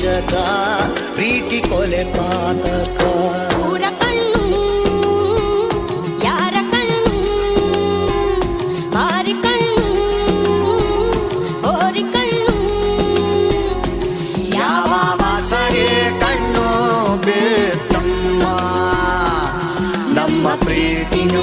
ವಂಚಕ ಪ್ರೀತಿ ಕೊಲೆ ಪಾತಕ ಊರ ಕಣ್ಣು ಯಾರ ಕಣ್ಣು ಮಾರಿ ಕಣ್ಣು ಓರಿ ಕಣ್ಣು ಯಾವ ವಾಸನೆ ಕಣ್ಣು ಬೇತಮ್ಮ ನಮ್ಮ ಪ್ರೀತಿನ